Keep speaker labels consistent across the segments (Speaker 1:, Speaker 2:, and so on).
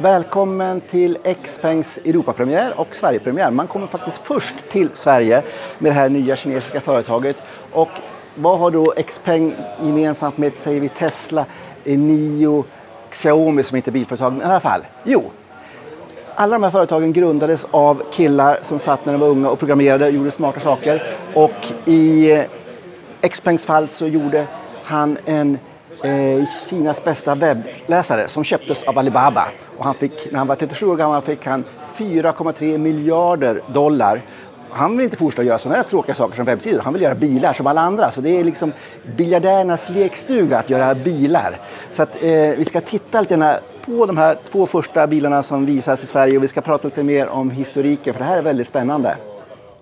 Speaker 1: Välkommen till Xpengs Europapremiär och Sverigepremiär. Man kommer faktiskt först till Sverige med det här nya kinesiska företaget. Och vad har då Xpeng gemensamt med, säger vi, Tesla, NIO, Xiaomi som inte är bilföretag, men i alla fall? Jo, alla de här företagen grundades av killar som satt när de var unga och programmerade och gjorde smarta saker. Och i Xpengs fall så gjorde han en Kinas bästa webbläsare som köptes av Alibaba. Och han fick, när han var 37 år gammal, fick han 4,3 miljarder dollar. Han vill inte fortsätta göra sådana här tråkiga saker som webbsidor. Han vill göra bilar som alla andra. Så det är liksom biljardärernas lekstuga att göra bilar. Så att vi ska titta lite på de här 2 första bilarna som visas i Sverige. Och vi ska prata lite mer om historiken, för det här är väldigt spännande.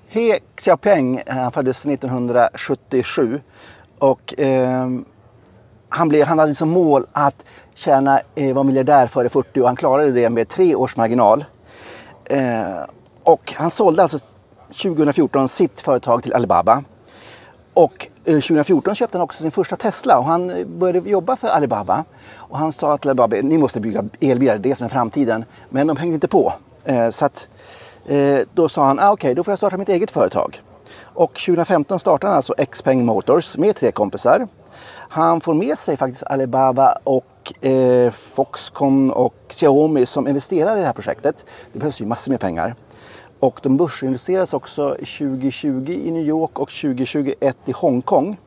Speaker 1: He Xiaopeng, han föddes 1977. Och han hade som mål att vara miljardär före 40, och han klarade det med 3 års marginal. Och han sålde alltså 2014 sitt företag till Alibaba. Och 2014 köpte han också sin första Tesla, och han började jobba för Alibaba. Och han sa till Alibaba: ni måste bygga elbilar, det är som är framtiden. Men de hängde inte på. Så att, då sa han, okej, då får jag starta mitt eget företag. Och 2015 startade han alltså Xpeng Motors med 3 kompisar. Han får med sig faktiskt Alibaba och Foxconn och Xiaomi som investerar i det här projektet. Det behövs ju massor med pengar. Och de börsintroduceras också 2020 i New York och 2021 i Hongkong.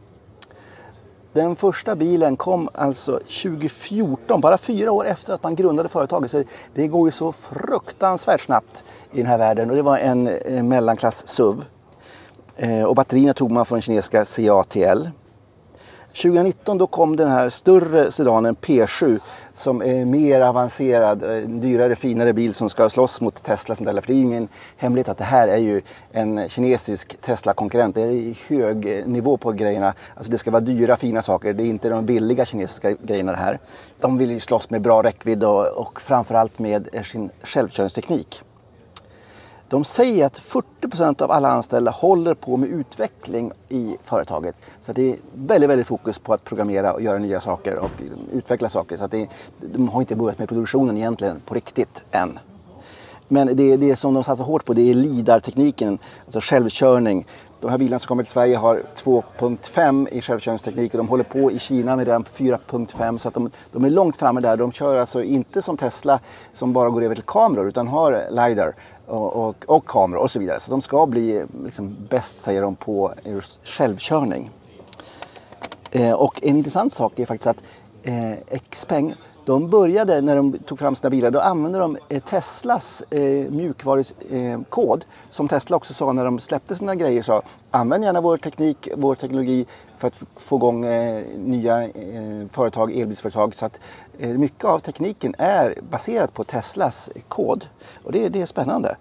Speaker 1: Den första bilen kom alltså 2014, bara 4 år efter att man grundade företaget. Så det går ju så fruktansvärt snabbt i den här världen. Och det var en mellanklass SUV. Och batterierna tog man från kinesiska CATL. 2019 då kom den här större sedanen P7 som är mer avancerad, en dyrare, finare bil som ska slåss mot Teslas modeller. För det är ju ingen hemlighet att det här är ju en kinesisk Tesla-konkurrent. Det är hög nivå på grejerna. Alltså det ska vara dyra, fina saker. Det är inte de billiga kinesiska grejerna det här. De vill ju slåss med bra räckvidd och framförallt med sin självkörningsteknik. De säger att 40% av alla anställda håller på med utveckling i företaget. Så det är väldigt, väldigt fokus på att programmera och göra nya saker och utveckla saker. Så att de har inte börjat med produktionen egentligen på riktigt än. Men det som de satsar hårt på, det är LiDAR-tekniken, alltså självkörning. De här bilarna som kommer till Sverige har 2.5 i självkörningsteknik, och de håller på i Kina med den 4.5, så att de är långt framme där. De kör alltså inte som Tesla som bara går över till kameror, utan har LiDAR och kameror och så vidare. Så de ska bli liksom bäst, säger de, på självkörning. Och en intressant sak är faktiskt att Xpeng, de började, när de tog fram sina bilar, då använde de Teslas mjukvarukod. Som Tesla också sa när de släppte sina grejer, sa: använd gärna vår teknologi för att få igång nya företag, elbilsföretag. Så att mycket av tekniken är baserat på Teslas kod. Och det är spännande.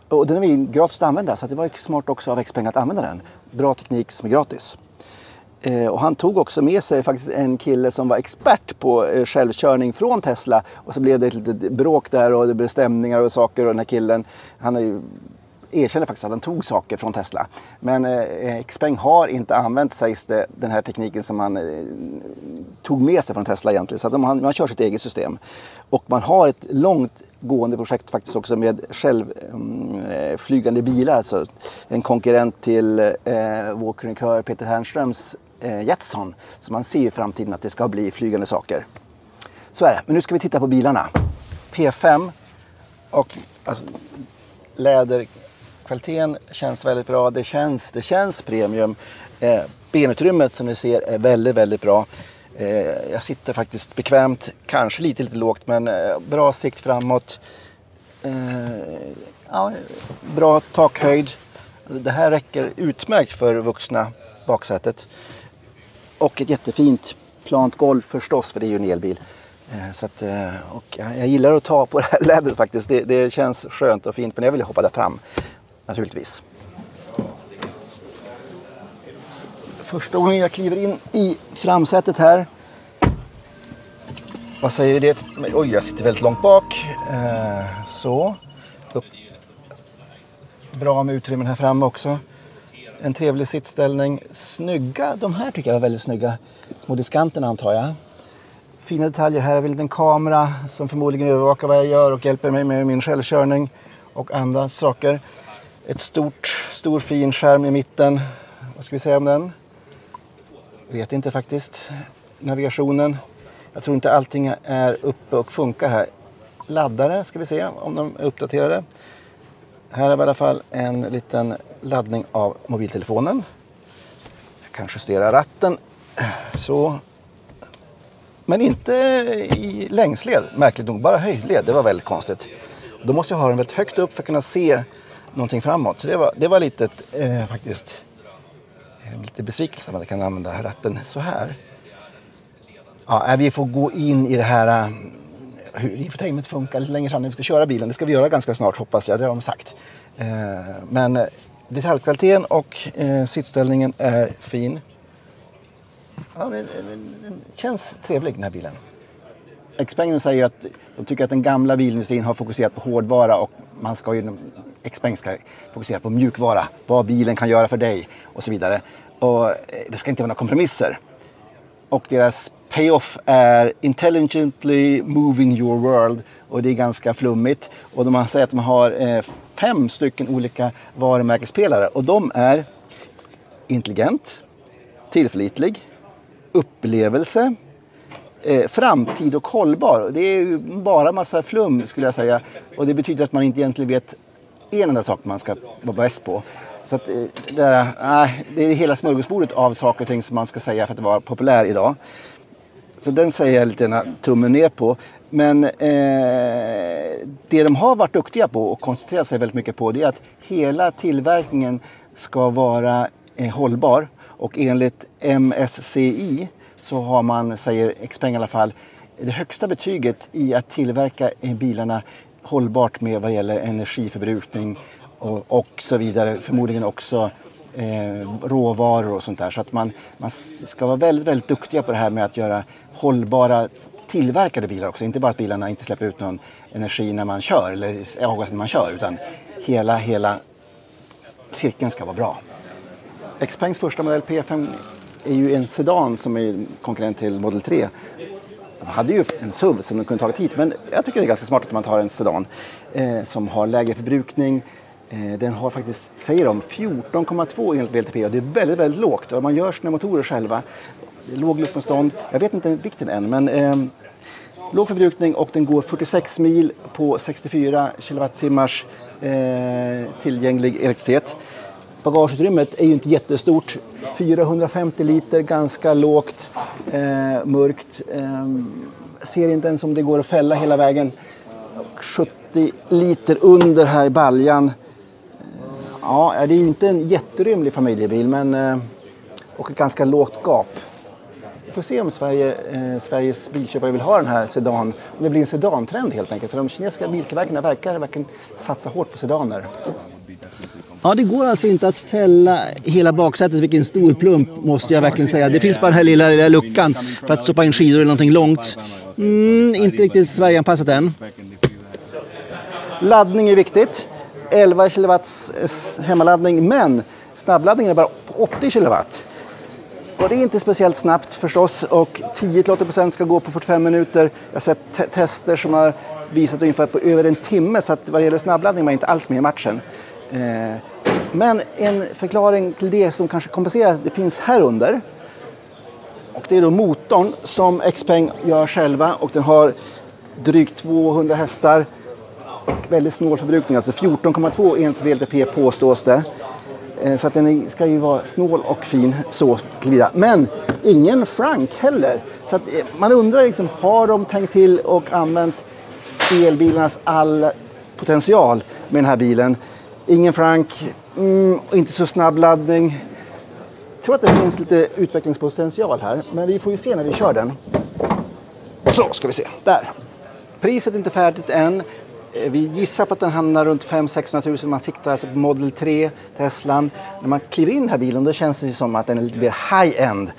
Speaker 1: Och den är ju gratis att använda, så det var smart också av Xpeng att använda den. Bra teknik som är gratis. Och han tog också med sig faktiskt en kille som var expert på självkörning från Tesla. Och så blev det ett litet bråk där och det blev stämningar och saker. Och den här killen, han erkänner faktiskt att han tog saker från Tesla. Men Xpeng har inte använt, sägs det, den här tekniken som han tog med sig från Tesla egentligen. Så att man kör sitt eget system. Och man har ett långt gående projekt faktiskt också med självflygande bilar. Alltså en konkurrent till vår krönikör Peter Hernströms Jetson. Så man ser i framtiden att det ska bli flygande saker. Så är det. Men nu ska vi titta på bilarna. P5 och alltså, läderkvaliteten känns väldigt bra. Det känns premium. Benutrymmet som ni ser är väldigt, väldigt bra. Jag sitter faktiskt bekvämt, kanske lite lågt, men bra sikt framåt. Bra takhöjd. Det här räcker utmärkt för vuxna baksätet. Och ett jättefint plant golv förstås, för det är ju en elbil. Så att, och jag gillar att ta på det här lädret faktiskt. Det känns skönt och fint, men jag vill hoppa där fram naturligtvis. Första gången jag kliver in i framsätet här. Vad säger vi det? Oj, jag sitter väldigt långt bak. Så. Upp. Bra med utrymmen här framme också. En trevlig sittställning. Snygga. De här tycker jag var väldigt snygga. Små diskanterna antar jag. fina detaljer. Här är väl en kamera som förmodligen övervakar vad jag gör och hjälper mig med min självkörning och andra saker. Ett stor fin skärm i mitten. Vad ska vi säga om den? Vet inte faktiskt. Navigationen. Jag tror inte allting är uppe och funkar här. Laddare ska vi se om de är uppdaterade. Här är i alla fall en liten laddning av mobiltelefonen. Jag kan justera ratten. Så. Men inte i längsled, märkligt nog. Bara höjdled, det var väldigt konstigt. Då måste jag ha den väldigt högt upp för att kunna se någonting framåt. Så det var lite faktiskt lite besvikelse att man kan använda här ratten så här. Ja, vi får gå in i det här hur infotainment funkar lite längre fram när vi ska köra bilen. Det ska vi göra ganska snart, hoppas jag, det har de sagt. Men detaljkvaliteten och sittställningen är fin. Ja, den känns trevlig den här bilen. Xpeng säger att de tycker att den gamla bilindustrin har fokuserat på hårdvara och man ska ju, Xpeng ska fokusera på mjukvara, vad bilen kan göra för dig och så vidare. Och det ska inte vara några kompromisser. Och deras payoff är intelligently moving your world och det är ganska flummigt. Och de säger att de har 5 stycken olika varumärkespelare och de är intelligent, tillförlitlig, upplevelse, framtid och hållbar. Det är ju bara massa flum skulle jag säga. Och det betyder att man inte egentligen vet en enda sak man ska vara bäst på. Så att, det är hela smörgåsbordet av saker och ting som man ska säga för att vara populär idag. Så den säger jag lite tummen ner på. Men det de har varit duktiga på och koncentrerat sig väldigt mycket på det är att hela tillverkningen ska vara hållbar. Och enligt MSCI så har man, säger Xpeng i alla fall, det högsta betyget i att tillverka bilarna hållbart med vad gäller energiförbrukning och så vidare. Förmodligen också råvaror och sånt där. Så att man ska vara väldigt, väldigt duktiga på det här med att göra hållbara tillverkade bilar också. Inte bara att bilarna inte släpper ut någon energi när man kör eller avgaser när man kör, utan hela cirkeln ska vara bra. Xpengs första modell P5 är ju en sedan som är konkurrent till Model 3. De hade ju en SUV som de kunde tagit hit, men jag tycker det är ganska smart att man tar en sedan som har lägre förbrukning. Den har faktiskt, säger de, 14,2 enligt VLTP och det är väldigt, väldigt lågt. Och man gör sina motorer själva. Låg luftmotstånd, jag vet inte vikten än, men låg förbrukning och den går 46 mil på 64 kilowattimmars tillgänglig elektricitet. Bagageutrymmet är ju inte jättestort, 450 liter, ganska lågt, mörkt. Ser inte ens om det går att fälla hela vägen. 70 liter under här i baljan. Ja, det är ju inte en jätterymlig familjebil, men och ett ganska lågt gap. Vi får se om Sveriges bilköpare vill ha den här sedan. Om det blir en sedantrend helt enkelt. För de kinesiska biltillverkarna verkar satsa hårt på sedaner. Ja, det går alltså inte att fälla hela baksätet. Vilken stor plump måste jag verkligen säga. Det finns bara den här lilla luckan för att stoppa in skidor eller någonting långt. Inte riktigt Sverige-anpassat än. Laddning är viktigt. 11 kilowatts hemmaladdning, men snabbladdningen är bara 80 kilowatt. Och det är inte speciellt snabbt förstås, och 10-80% ska gå på 45 minuter. Jag har sett tester som har visat ungefär på över en timme, så att vad det gäller snabbladdning var inte alls med i matchen. Men en förklaring till det som kanske kompenserar, det finns här under. Och det är då motorn som Xpeng gör själva, och den har drygt 200 hästar och väldigt snål förbrukning, alltså 14,2 enligt VLTP påstås det. Så att den ska ju vara snål och fin så vidare. Men ingen Frank heller. Så att man undrar liksom, har de tänkt till och använt elbilarnas all potential med den här bilen? Ingen Frank, inte så snabb laddning. Jag tror att det finns lite utvecklingspotential här, men vi får ju se när vi kör den. Så ska vi se, där. Priset är inte färdigt än. Vi gissar på att den hamnar runt 500-600 000. Man siktar alltså på Model 3, Teslan. När man kliver in i den här bilen, då känns det som att den är lite mer high-end.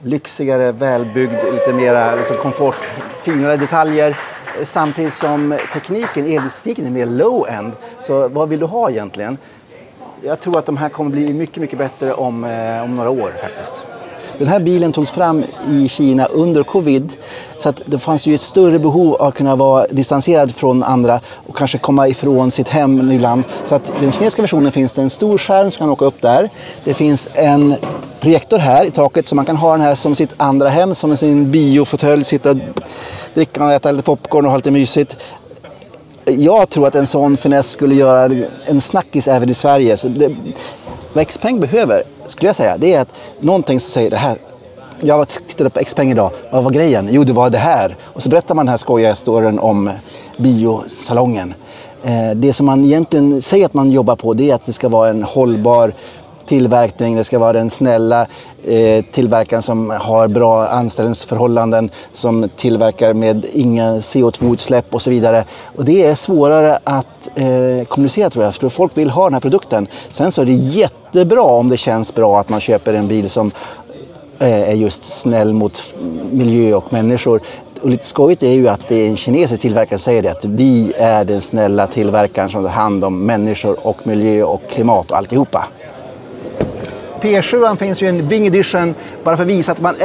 Speaker 1: Lyxigare, välbyggd, lite mer liksom komfort, finare detaljer. Samtidigt som elbilstekniken är mer low-end. Så vad vill du ha egentligen? Jag tror att de här kommer bli mycket, mycket bättre om några år faktiskt. Den här bilen togs fram i Kina under covid, så att det fanns ju ett större behov av att kunna vara distanserad från andra och kanske komma ifrån sitt hem ibland. Så att den kinesiska versionen finns det en stor skärm som kan åka upp där. Det finns en projektor här i taket så man kan ha den här som sitt andra hem, som sin biofåtölj, sitta, dricka och äta lite popcorn och ha lite mysigt. Jag tror att en sån finess skulle göra en snackis även i Sverige. Så vad Xpeng behöver, skulle jag säga, det är att någonting som säger det här. Jag tittade på Xpeng idag, vad var grejen? Jo, det var det här. Och så berättar man den här skojiga storyn om biosalongen. Det som man egentligen säger att man jobbar på, det är att det ska vara en hållbar tillverkning. Det ska vara den snälla tillverkaren som har bra anställningsförhållanden, som tillverkar med inga CO2-utsläpp och så vidare. Och det är svårare att kommunicera, tror jag, för folk vill ha den här produkten. Sen så är det jättebra om det känns bra att man köper en bil som är just snäll mot miljö och människor. Och lite skojigt är ju att det är en kinesisk tillverkare som säger det, att vi är den snälla tillverkaren som tar hand om människor och miljö och klimat och alltihopa. P7 finns ju en Wing Edition bara för att visa att man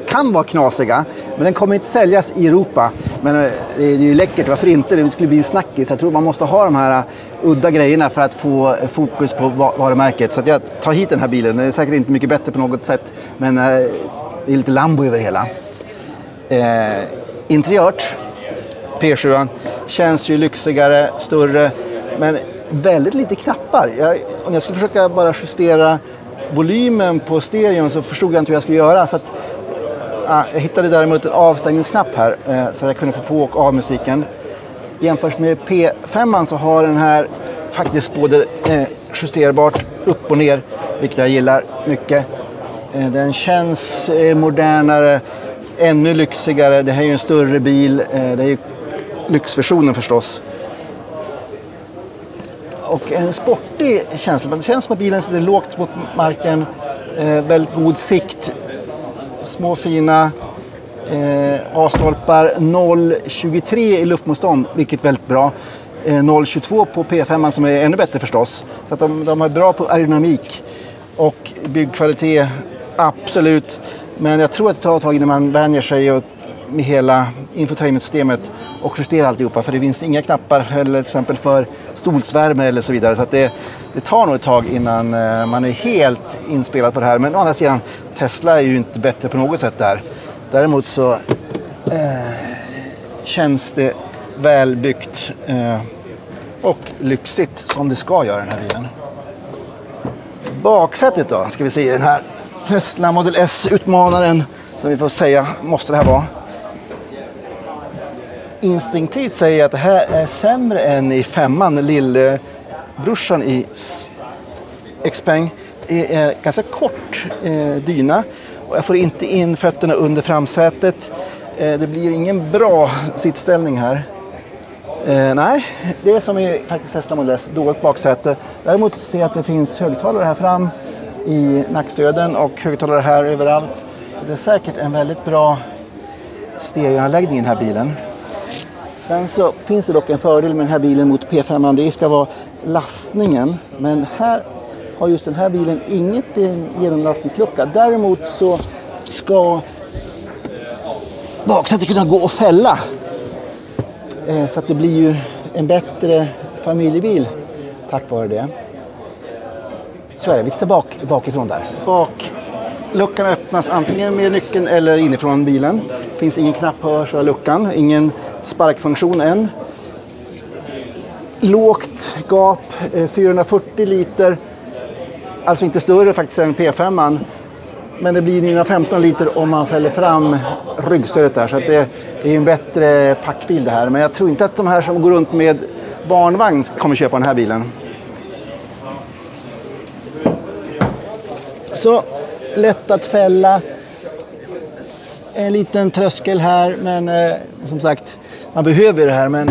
Speaker 1: kan vara knasiga. Men den kommer inte säljas i Europa. Men det är ju läckert, varför inte? Det skulle bli snackis. Jag tror man måste ha de här udda grejerna för att få fokus på varumärket. Så att jag tar hit den här bilen. Den är säkert inte mycket bättre på något sätt. Men det är lite Lambo över det hela. Interiört, P7 känns ju lyxigare, större. Men väldigt lite knappar. Om jag skulle försöka bara justera volymen på stereon så förstod jag inte hur jag skulle göra. Så att, jag hittade däremot en avstängningsknapp här så jag kunde få på och av musiken. Jämfört med P5 så har den här faktiskt både justerbart upp och ner, vilket jag gillar mycket. Den känns modernare, ännu lyxigare. Det här är ju en större bil. Det är ju lyxversionen förstås. Och en sportig känsla. Det känns som att bilen sitter lågt mot marken. Väldigt god sikt. Små fina A-stolpar. 0,23 i luftmotstånd, vilket är väldigt bra. 0,22 på P5 som är ännu bättre förstås. Så att de är bra på aerodynamik. Och byggkvalitet, absolut. Men jag tror att det tar ett tag innan man vänjer sig med hela infotainmentsystemet och justerar alltihopa. För det finns inga knappar eller till exempel för stolsvärme eller så vidare. Så att det tar nog ett tag innan man är helt inspelad på det här. Men å andra sidan, Tesla är ju inte bättre på något sätt där. Däremot så känns det välbyggt och lyxigt som det ska göra den här bilen. Baksätet då, ska vi se den här Tesla Model S-utmanaren som vi får säga måste det här vara. Instinktivt säger jag att det här är sämre än i 5:an, lillbrorsan i Xpeng. Det är ganska kort dyna och jag får inte in fötterna under framsätet. Det blir ingen bra sittställning här. Nej, det är som i faktiskt Tesla Model S, dåligt baksäte. Däremot ser jag att det finns högtalare här fram i nackstöden och högtalare här överallt. Så det är säkert en väldigt bra stereoanläggning i den här bilen. Sen så finns det dock en fördel med den här bilen mot P5. Det ska vara lastningen. Men här har just den här bilen inget genomlastningslucka. Däremot så ska baksätet kunna gå och fälla. Så att det blir ju en bättre familjebil tack vare det. Så är det. Vi tittar bakifrån där. Bakluckan öppnas antingen med nyckeln eller inifrån bilen. Det finns ingen knapp på luckan, ingen sparkfunktion än. Lågt gap, 440 liter. Alltså inte större faktiskt än P5. Men det blir 915 liter om man fäller fram ryggstödet där. Så att det är en bättre packbil det här. Men jag tror inte att de här som går runt med barnvagn kommer köpa den här bilen. Så lätt att fälla. En liten tröskel här. Men som sagt, man behöver det här. Men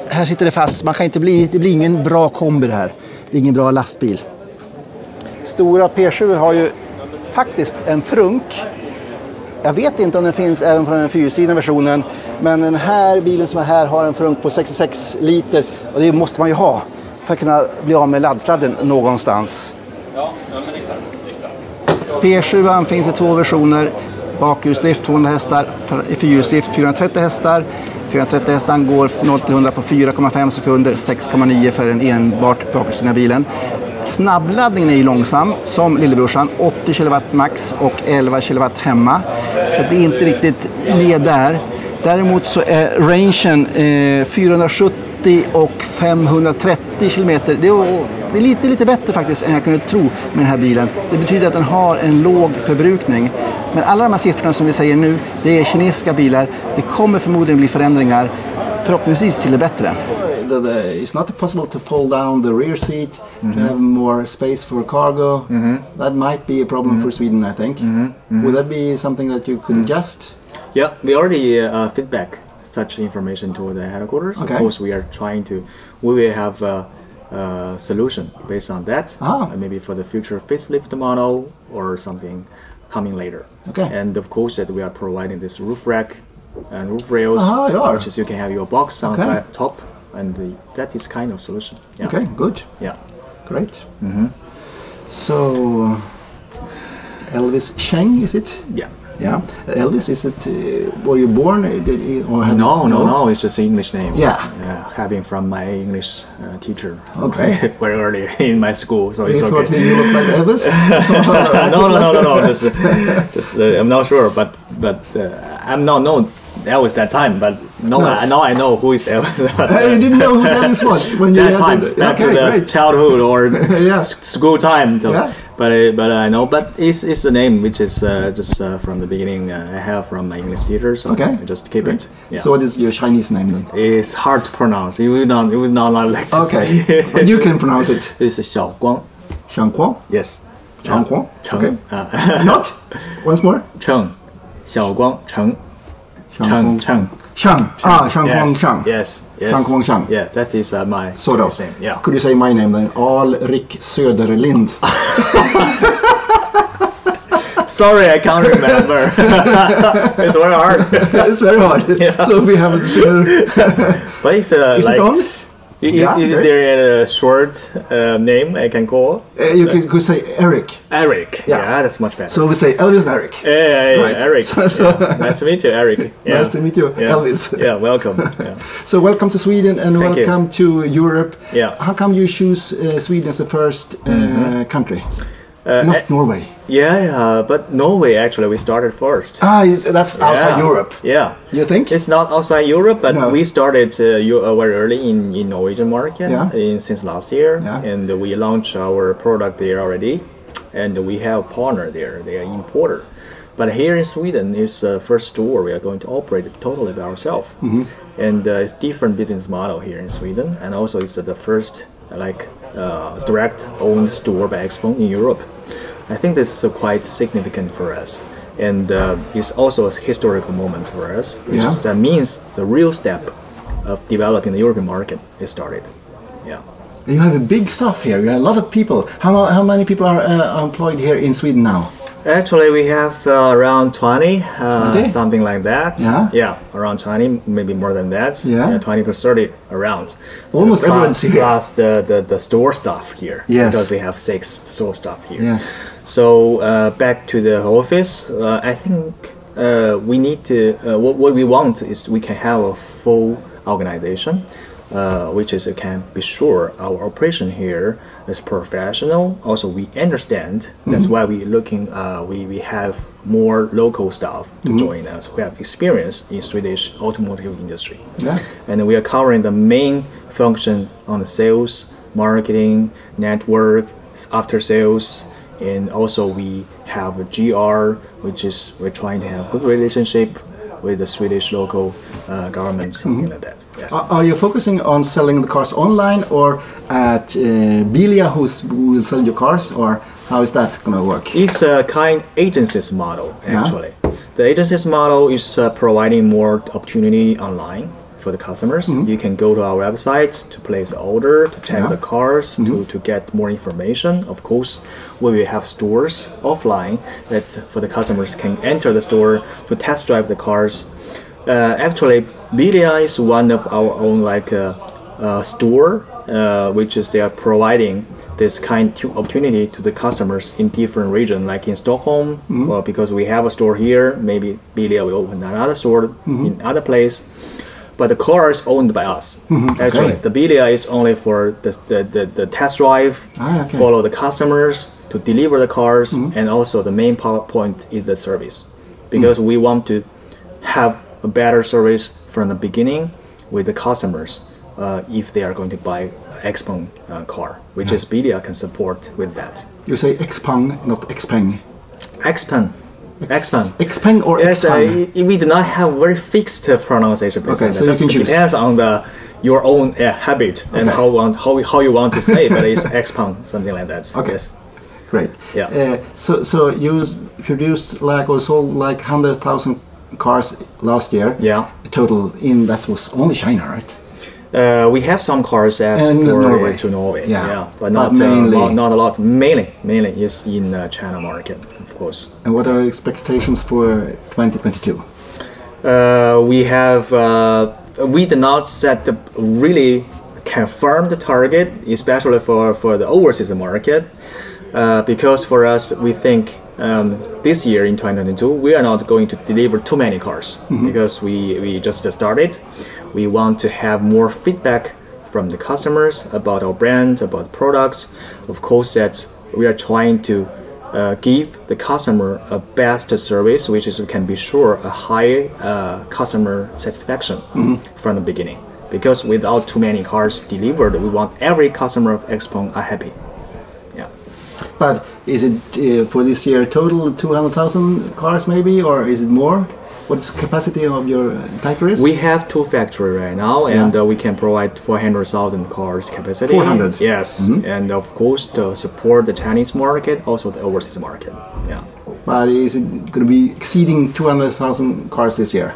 Speaker 1: här sitter det fast. Man kan inte det blir ingen bra kombi det här. Det är ingen bra lastbil. Stora P7 har ju faktiskt en frunk. Jag vet inte om den finns även på den fyrhjulsdrivna versionen. Men den här bilen som är här har en frunk på 66 liter. Och det måste man ju ha för att kunna bli av med laddsladden någonstans.
Speaker 2: Ja, men exakt.
Speaker 1: P7 finns i 2 versioner. Bakhjulsdrift 200 hästar, fyrhjulsdrift 430 hästar. 430 hästar går 0-100 på 4,5 sekunder, 6,9 för den enbart bakhjulsdrivna bilen. Snabbladdningen är ju långsam, som lillebrorsan, 80 kW max och 11 kW hemma. Så det är inte riktigt med där. Däremot så är rangen 470 och 530 km. Det är lite bättre faktiskt än jag kunde tro med den här bilen. Det betyder att den har en låg förbrukning. Men alla de här siffrorna som vi säger nu, det är kinesiska bilar. Det kommer förmodligen bli förändringar, förhoppningsvis till det bättre. It's not possible to fold down the rear seat, to have more space for cargo. That might be a problem for Sweden, I think. Would that be something that you could adjust?
Speaker 2: Yeah, we already feedback such information to the headquarters.
Speaker 1: Okay.
Speaker 2: Of course, we are trying to. We will have a solution based on that. Maybe for the future facelift model or something coming later.
Speaker 1: Okay.
Speaker 2: And of course, that we are providing this roof rack and roof rails, which is you can have your box on top, and that is kind of solution. Yeah.
Speaker 1: Okay, good.
Speaker 2: Yeah.
Speaker 1: Great. So, Elvis Cheng, is it?
Speaker 2: Yeah.
Speaker 1: Yeah. Elvis, is it? Were you born? Or have
Speaker 2: No. It's just an English name.
Speaker 1: Yeah.
Speaker 2: Having from my English teacher.
Speaker 1: Okay.
Speaker 2: Very early in my school, so it's
Speaker 1: You
Speaker 2: okay.
Speaker 1: thought you looked like Elvis?
Speaker 2: No. Just I'm not sure, but I'm not known Elvis that time. But now I know who is Elvis.
Speaker 1: You didn't know who Elvis was when you
Speaker 2: that time, back to the
Speaker 1: great.
Speaker 2: childhood or
Speaker 1: Yeah.
Speaker 2: school time. So,
Speaker 1: Yeah.
Speaker 2: But I know. But it's a name which is just from the beginning I have from my English teacher. So
Speaker 1: Okay.
Speaker 2: I just keep it. Yeah.
Speaker 1: So what is your Chinese name then?
Speaker 2: It's hard to pronounce. You would not like to
Speaker 1: Okay.
Speaker 2: see.
Speaker 1: But you can pronounce it.
Speaker 2: It's Xiao Guang.
Speaker 1: Shang Guang?
Speaker 2: Yes.
Speaker 1: Shang Guang?
Speaker 2: Cheng.
Speaker 1: Okay. Not? Once more?
Speaker 2: Cheng. Xiao Guang Cheng.
Speaker 1: Shang
Speaker 2: Cheng.
Speaker 1: Shang. Shang Guang Shang.
Speaker 2: Yes.
Speaker 1: Shang Guang Shang.
Speaker 2: Yeah, that is my
Speaker 1: Sort of.
Speaker 2: name. Yeah.
Speaker 1: Could you say my name then? Alrik Söderlind.
Speaker 2: Sorry, I can't remember. It's very hard.
Speaker 1: It's very hard.
Speaker 2: Yeah.
Speaker 1: So we have it.
Speaker 2: But it's
Speaker 1: Is
Speaker 2: like,
Speaker 1: it on? Yeah,
Speaker 2: is there a short name I can call?
Speaker 1: You could say Eric.
Speaker 2: Eric.
Speaker 1: Yeah.
Speaker 2: Yeah, that's much better.
Speaker 1: So we say Elvis and Eric.
Speaker 2: Yeah,
Speaker 1: Right.
Speaker 2: Eric.
Speaker 1: So-
Speaker 2: Yeah. Nice to meet you, Eric. Yeah.
Speaker 1: Nice to meet you,
Speaker 2: Yeah.
Speaker 1: Elvis.
Speaker 2: Yeah, welcome. Yeah.
Speaker 1: So welcome to Sweden and
Speaker 2: Thank you.
Speaker 1: welcome to Europe.
Speaker 2: Yeah.
Speaker 1: How come you choose Sweden as the first country? Not Norway.
Speaker 2: Yeah, but Norway actually we started first.
Speaker 1: That's outside
Speaker 2: Yeah.
Speaker 1: Europe.
Speaker 2: Yeah.
Speaker 1: You think?
Speaker 2: It's not outside Europe, but
Speaker 1: No.
Speaker 2: we started very early in Norwegian market since last year, and we launched our product there already, and we have a partner there. They are importer. But here in Sweden is the first store we are going to operate it totally by ourselves, and it's different business model here in Sweden, and also it's the first direct owned store by Expo in Europe. I think this is quite significant for us, and it's also a historical moment for us, which is, that means the real step of developing the European market is started. Yeah.
Speaker 1: You have a big staff here. You have a lot of people. How many people are employed here in Sweden now?
Speaker 2: Actually, we have around 20,
Speaker 1: 20?
Speaker 2: something like that.
Speaker 1: Yeah?
Speaker 2: Yeah, around 20, maybe more than that.
Speaker 1: Yeah?
Speaker 2: 20 to 30 around.
Speaker 1: Almost everyone's here.
Speaker 2: Plus the store staff here.
Speaker 1: Yes.
Speaker 2: Because we have 6 store staff here.
Speaker 1: Yes.
Speaker 2: So back to the office, I think we need to, what we want is we can have a full organization, which is can be sure our operation here is professional. Also, we understand. That's why we looking. We have more local staff to join us who have experience in Swedish automotive industry.
Speaker 1: Yeah.
Speaker 2: And we are covering the main function on the sales, marketing, network, after sales. And also we have a GR, which is we're trying to have good relationship with the Swedish local government, something like that. Yes.
Speaker 1: Are you focusing on selling the cars online or at Bilia who will sell your cars, or how is that going to work?
Speaker 2: It's a kind agencies model actually. The agencies model is providing more opportunity online for the customers. You can go to our website to place an order, to check the cars, to get more information. Of course, we will have stores offline that for the customers can enter the store to test drive the cars. Actually, Bilia is one of our own store which is they are providing this kind of opportunity to the customers in different regions, like in Stockholm, well, because we have a store here, maybe Bilia will open another store in other place. But the car is owned by us. Actually, the Bilia is only for the test drive, follow the customers to deliver the cars, and also the main point is the service. Because we want to have a better service from the beginning with the customers if they are going to buy Xpeng car, which is Bilia can support with that.
Speaker 1: You say Xpeng, not Xpeng.
Speaker 2: Xpeng.
Speaker 1: Xpeng or
Speaker 2: yes,
Speaker 1: Xpeng?
Speaker 2: We do not have very fixed pronunciation.
Speaker 1: Okay, so you can choose.
Speaker 2: Depends on your own habit and how you want to say it, but it's Xpeng, something like that.
Speaker 1: Okay.
Speaker 2: Yes.
Speaker 1: Great.
Speaker 2: Yeah.
Speaker 1: So you produced or sold 100,000 cars last year.
Speaker 2: Yeah.
Speaker 1: Total that was only China, right?
Speaker 2: We have some cars exported to Norway, but not mainly. Not a lot. Mainly is in the China market, of course.
Speaker 1: And what are expectations for 2022?
Speaker 2: We did not set the really confirmed target, especially for the overseas market, because for us we think this year in 2022 we are not going to deliver too many cars because we just started. We want to have more feedback from the customers about our brand, about products. Of course, that we are trying to give the customer a best service, which is we can be sure a high customer satisfaction from the beginning. Because without too many cars delivered, we want every customer of Xpeng are happy. Yeah.
Speaker 1: But is it for this year total 200,000 cars maybe, or is it more? What's the capacity of your factories?
Speaker 2: We have 2 factories right now, and we can provide 400,000 cars capacity.
Speaker 1: 400?
Speaker 2: Yes, and of course to support the Chinese market, also the overseas market. Yeah.
Speaker 1: But is it going to be exceeding 200,000 cars this year?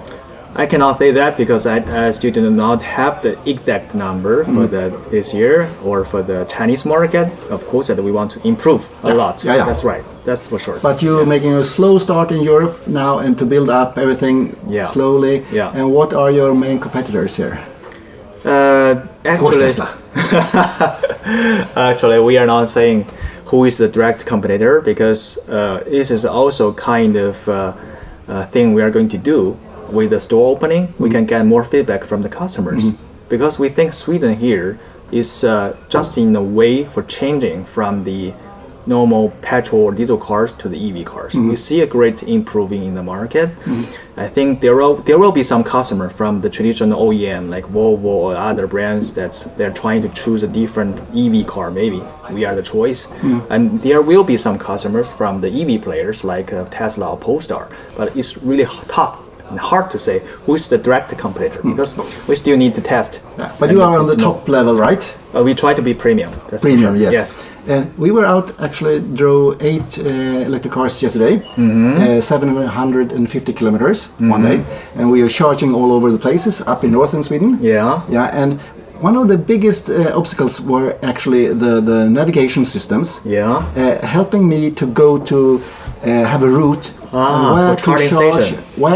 Speaker 2: I cannot say that because I still do not have the exact number for this year or for the Chinese market. Of course, that we want to improve a lot. Yeah. That's right. That's for sure.
Speaker 1: But you're making a slow start in Europe now, and to build up everything slowly. Yeah. And what are your main competitors here?
Speaker 2: Actually,
Speaker 1: Tesla.
Speaker 2: Actually, we are not saying who is the direct competitor because this is also kind of thing we are going to do. With the store opening, we can get more feedback from the customers because we think Sweden here is just in a way for changing from the normal petrol or diesel cars to the EV cars. We see a great improving in the market. I think there will be some customer from the traditional OEM like Volvo or other brands that they're trying to choose a different EV car. Maybe we are the choice, and there will be some customers from the EV players like Tesla or Polestar. But it's really tough and hard to say who is the direct competitor because we still need to test.
Speaker 1: But you are on the top level, right?
Speaker 2: We try to be premium. That's
Speaker 1: premium,
Speaker 2: sure.
Speaker 1: Yes. And we were out, actually drove 8 electric cars yesterday, 750 kilometers one day, and we are charging all over the places up in northern Sweden. Yeah, and one of the biggest obstacles were actually the navigation systems. Yeah, helping me to go to have a route where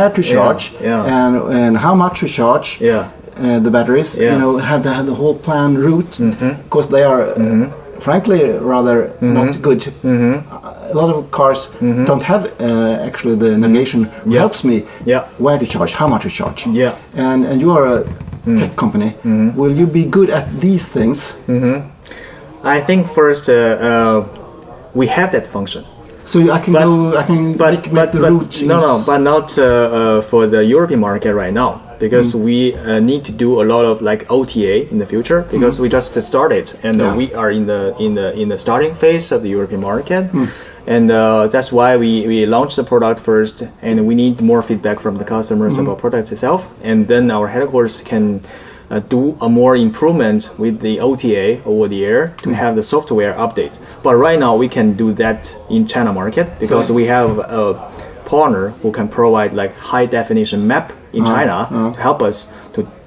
Speaker 1: to charge, and how much to charge. The batteries, have the whole planned route, because they are, frankly, rather not good. A lot of cars don't have actually the navigation helps me where to charge, how much to charge. And you are a tech company. Will you be good at these things?
Speaker 2: I think first we have that function.
Speaker 1: So I can make the route.
Speaker 2: But not for the European market right now. Because we need to do a lot of like OTA in the future because we just started and we are in the starting phase of the European market, and that's why we launched the product first, and we need more feedback from the customers about product itself, and then our headquarters can do a more improvement with the OTA over the air to have the software update. But right now we can do that in China market because we have a partner who can provide like high definition map in China to help us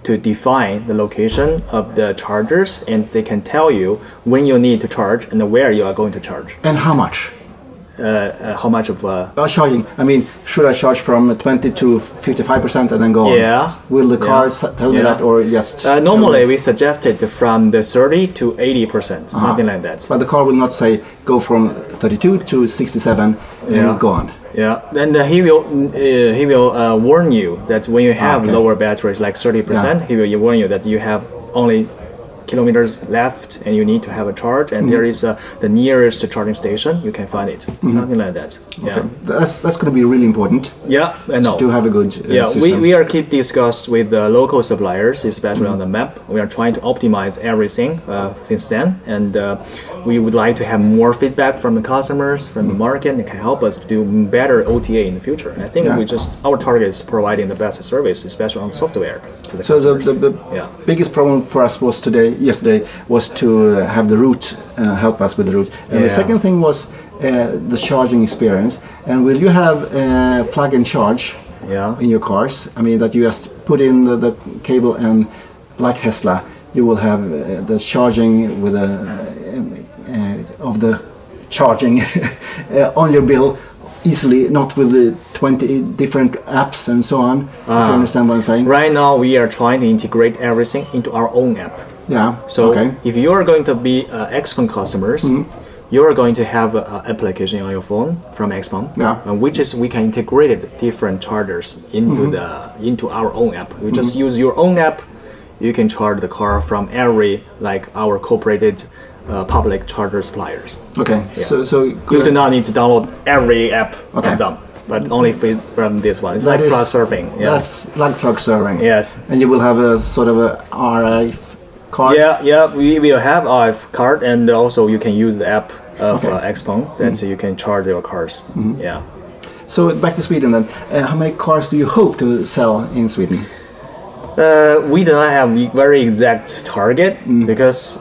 Speaker 2: to define the location of the chargers, and they can tell you when you need to charge and where you are going to charge.
Speaker 1: And how much?
Speaker 2: how much of
Speaker 1: charging. I mean, should I charge from 20 to 55% and then go on?
Speaker 2: Yeah.
Speaker 1: Will the car tell me that, or just?
Speaker 2: Normally, we suggested from the 30 to 80%, something like that.
Speaker 1: But the car will not say go from 32 to 67 and go on.
Speaker 2: Yeah, then he will warn you that when you have lower batteries, like 30%, he will warn you that you have only kilometers left and you need to have a charge, and there is the nearest charging station, you can find it, something like that. Yeah,
Speaker 1: that's going to be really important.
Speaker 2: Yeah, I know.
Speaker 1: To have a good system.
Speaker 2: we are keep discuss with the local suppliers, especially on the map. We are trying to optimize everything since then, and we would like to have more feedback from the customers, from the market, and can help us to do better OTA in the future. And I think our target is providing the best service, especially on software. To the customers.
Speaker 1: The biggest problem for us was yesterday was to have the route help us with the route, and the second thing was the charging experience. And will you have plug and charge in your cars? I mean, that you just put in the cable, and like Tesla, you will have the charging with of the charging on your bill easily, not with the 20 different apps and so on. If you understand what I'm saying.
Speaker 2: Right now, we are trying to integrate everything into our own app.
Speaker 1: Yeah.
Speaker 2: So if you are going to be XPeng customers, you are going to have an application on your phone from XPeng, which is we can integrate different chargers into our own app. You just use your own app. You can charge the car from our cooperated public charger suppliers.
Speaker 1: Okay.
Speaker 2: Yeah.
Speaker 1: So
Speaker 2: you do not need to download every app of them, but only from this one. It's like plug surfing. Yeah.
Speaker 1: That's like plug surfing.
Speaker 2: Yes.
Speaker 1: And you will have a sort of a RF card.
Speaker 2: Yeah. We will have RF card, and also you can use the app of XPeng that you can charge your cars. Yeah.
Speaker 1: So back to Sweden then. How many cars do you hope to sell in Sweden?
Speaker 2: We do not have a very exact target because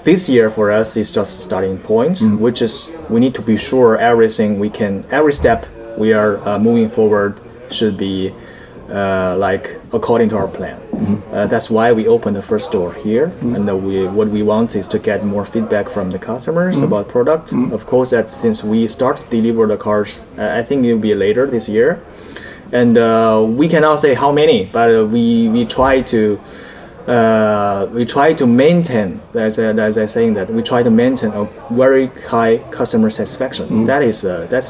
Speaker 2: this year for us is just a starting point, which is we need to be sure every step we are moving forward should be according to our plan. That's why we opened the first store here, and what we want is to get more feedback from the customers about product. Of course, that since we start to deliver the cars, I think it will be later this year, and we cannot say how many, but we try to maintain, as I'm saying, that we try to maintain a very high customer satisfaction. That's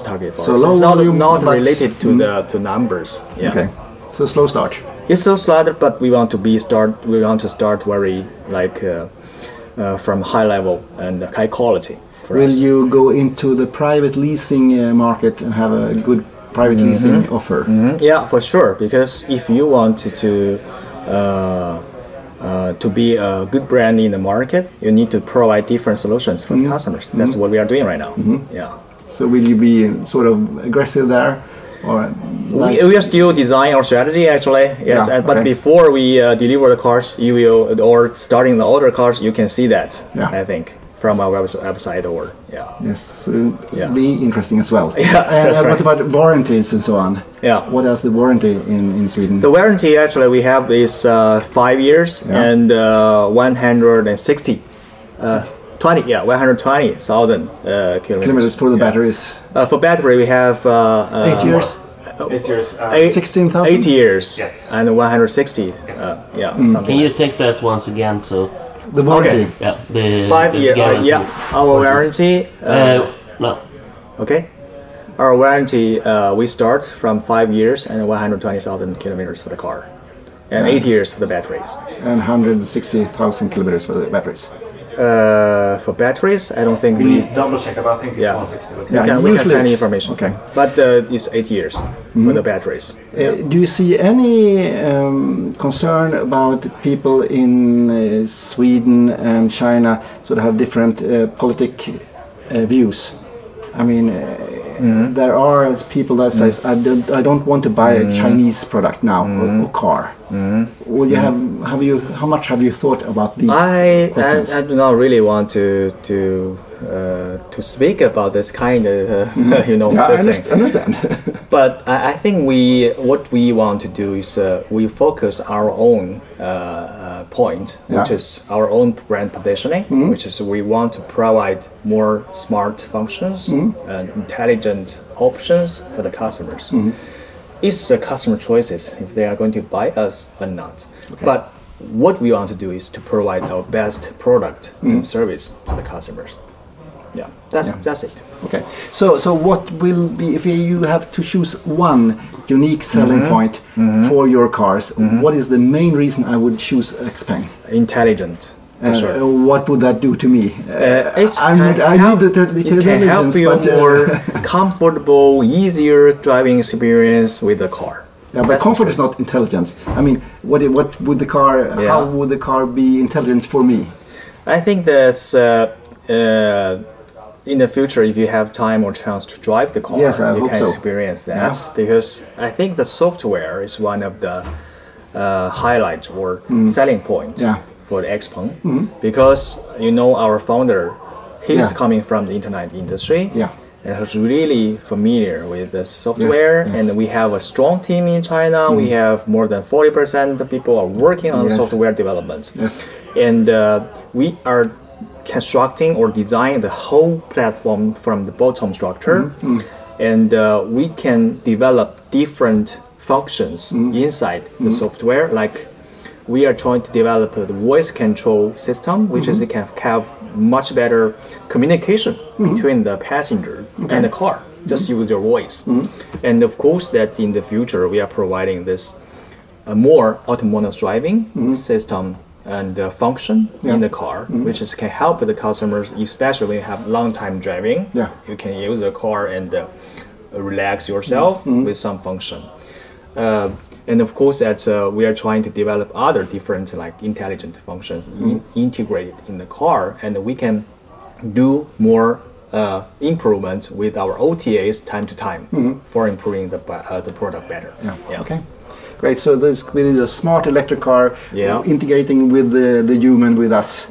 Speaker 2: target for us. It's not related to the numbers. Yeah.
Speaker 1: Okay. So slow start.
Speaker 2: It's slow start, but we want to start very from high level and high quality.
Speaker 1: Will you go into the private leasing market and have a good private leasing offer?
Speaker 2: Yeah, for sure. Because if you want to be a good brand in the market, you need to provide different solutions for the customers. That's what we are doing right now. Yeah.
Speaker 1: So will you be sort of aggressive there? Or
Speaker 2: we are still designing our strategy actually. Yes, but before we deliver the cars, you will, or starting the order cars, you can see that. I think from our website or
Speaker 1: Yes, be interesting as well.
Speaker 2: That's right.
Speaker 1: What about warranties and so on?
Speaker 2: Yeah.
Speaker 1: What else the warranty in Sweden?
Speaker 2: The warranty actually we have is 5 years and 120,000
Speaker 1: kilometers for the batteries.
Speaker 2: For battery we have
Speaker 1: 8 years.
Speaker 3: 8 years.
Speaker 1: 16,000.
Speaker 2: 8 years.
Speaker 3: Yes.
Speaker 2: And 160.
Speaker 3: Can you take that once again? So
Speaker 1: the warranty.
Speaker 3: Yeah. The
Speaker 2: 5 year. Our warranty.
Speaker 3: No.
Speaker 2: Okay. Our warranty we start from 5 years and 120,000 kilometers for the car, and 8 years for the batteries.
Speaker 1: And 160,000 kilometers for the batteries.
Speaker 2: For batteries, I don't think
Speaker 3: we need to double check, but I think it's 160.
Speaker 2: We can send any information.
Speaker 1: Okay.
Speaker 2: But it's 8 years for the batteries.
Speaker 1: Do you see any concern about people in Sweden and China sort of have different politic views? I mean, there are people that says, I don't want to buy a Chinese product now or car. Will you how much have you thought about these questions?
Speaker 2: I do not really want to speak about this kind of
Speaker 1: I understand.
Speaker 2: But I think what we want to do is we focus our own point, which is our own brand positioning, which is we want to provide more smart functions and intelligent options for the customers. It's the customer choices if they are going to buy us or not. But what we want to do is to provide our best product and service to the customers. Yeah, that's it.
Speaker 1: Okay. So what will be, if you have to choose one unique selling point for your cars, what is the main reason I would choose XPeng?
Speaker 2: Intelligent. Sure.
Speaker 1: What would that do to me?
Speaker 2: It can help you more comfortable, easier driving experience with the car.
Speaker 1: Yeah, but comfort is not intelligent. I mean, what would the car? How would the car be intelligent for me?
Speaker 2: I think that's in the future, if you have time or chance to drive the car, you can experience that. Because I think the software is one of the highlights or selling points for the XPeng. Because our founder, he's coming from the internet industry. And he's really familiar with the software, and we have a strong team in China. We have more than 40% of people are working on software development, and we are constructing or designing the whole platform from the bottom structure, and we can develop different functions inside the software. Like we are trying to develop the voice control system, which is it can have much better communication between the passenger and the car. Just use your voice, and of course that in the future we are providing this more autonomous driving system and function in the car, which is can help the customers, especially have long time driving. You can use the car and relax yourself with some function. And of course, that we are trying to develop other different like intelligent functions integrated in the car, and we can do more improvement with our OTAs time to time for improving the product better.
Speaker 1: Okay. Great. So this is a smart electric car integrating with the human with us.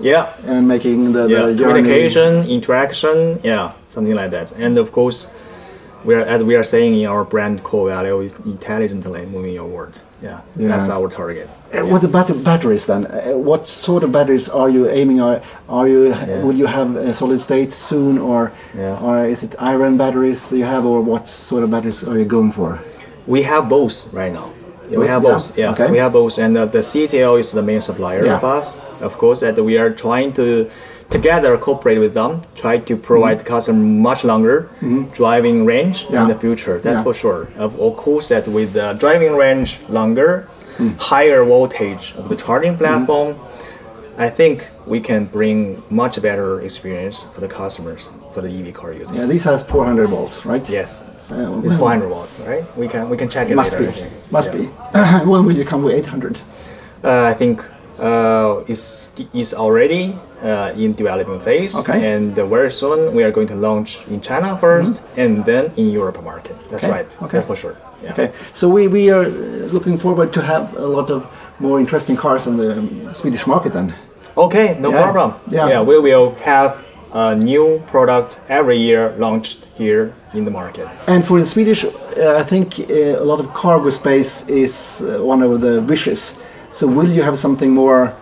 Speaker 1: And making the
Speaker 2: communication, interaction, something like that. And of course, as we are saying in our brand core value, is intelligently moving your world. That's our target.
Speaker 1: What about batteries then? What sort of batteries are you aiming? Will you have solid state soon, or is it iron batteries you have, or what sort of batteries are you going for?
Speaker 2: We have both right now. We have both. So we have both, and the CATL is the main supplier of us. Of course, that we are trying to together cooperate with them, try to provide the customer much longer driving range in the future. That's for sure. Of course, that with the driving range longer, higher voltage of the charging platform, I think we can bring much better experience for the customers for the EV car users.
Speaker 1: These has 400 volts, right?
Speaker 2: Yes, it's 400 volts, right? We can check it later.
Speaker 1: Must be. When will you come with 800?
Speaker 2: I think is already in developing phase, and very soon we are going to launch in China first, and then in Europe market. That's right. That's for sure.
Speaker 1: Okay, so we are looking forward to have a lot of more interesting cars on the Swedish market then.
Speaker 2: Okay, no problem. We will have a new product every year launched here in the market.
Speaker 1: And for the Swedish, I think a lot of cargo space is one of the wishes. So will you have something more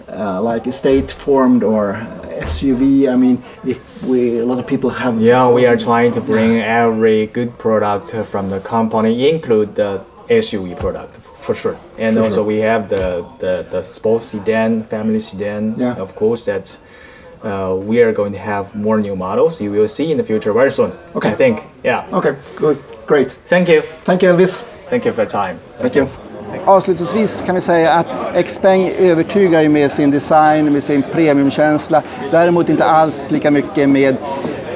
Speaker 1: like a state-formed or SUV? I mean, if a lot of people have...
Speaker 2: we are trying to bring every good product from the company, include the SUV product, for sure. And also we have the sports sedan, family sedan. Of course, that we are going to have more new models. You will see in the future very soon. I think.
Speaker 1: Okay, good. Great.
Speaker 2: Thank you.
Speaker 1: Thank you, Elvis.
Speaker 2: Thank you for your time.
Speaker 1: Thank you. Avslutningsvis kan vi säga att XPeng övertygar ju med sin design, med sin premiumkänsla. Däremot inte alls lika mycket med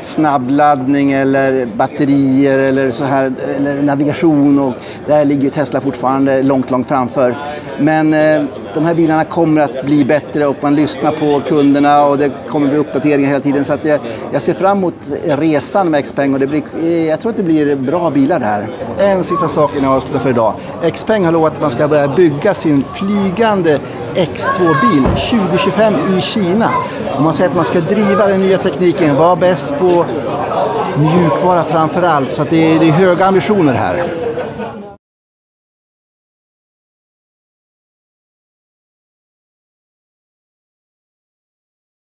Speaker 1: snabbladdning eller batterier eller så här, eller navigation, och där ligger Tesla fortfarande långt framför. Men de här bilarna kommer att bli bättre, och man lyssnar på kunderna, och det kommer bli uppdateringar hela tiden, så att jag ser fram emot resan med XPeng, och jag tror att det blir bra bilar där. En sista sak innan jag avslutar för idag. XPeng har lovat att man ska börja bygga sin flygande X2-bil 2025 i Kina. Och man säger att man ska driva den nya tekniken, vara bäst på mjukvara framför allt, så att det är höga ambitioner här.